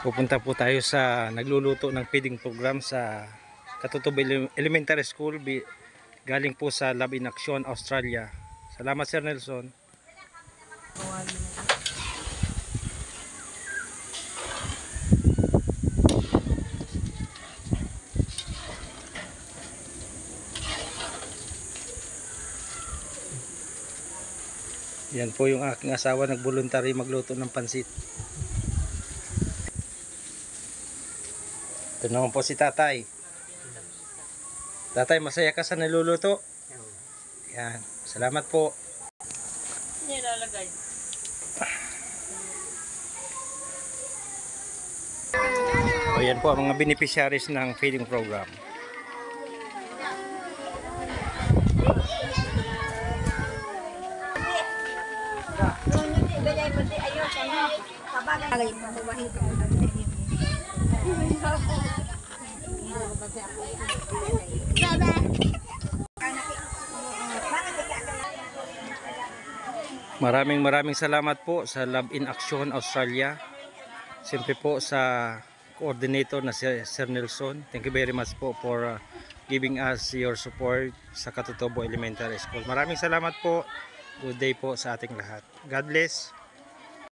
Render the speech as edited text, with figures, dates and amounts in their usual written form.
Pupunta po tayo sa nagluluto ng feeding program sa Katutubo Elementary School, galing po sa Love in Action, Australia. Salamat, Sir Nelson. Yan po yung aking asawa, nag-voluntary magluto ng pansit. Ito naman po si Tatay. Tatay, masaya ka sa niluluto? Yan, salamat po. Nilalagay. O yan po ang mga beneficiaries ng feeding program. Maraming salamat po sa Love in Action Australia. Siyempre po sa coordinator na si Sir Nelson. Thank you very much po for giving us your support sa Katutubo Elementary School. Maraming salamat po. Good day po sa ating lahat. God bless.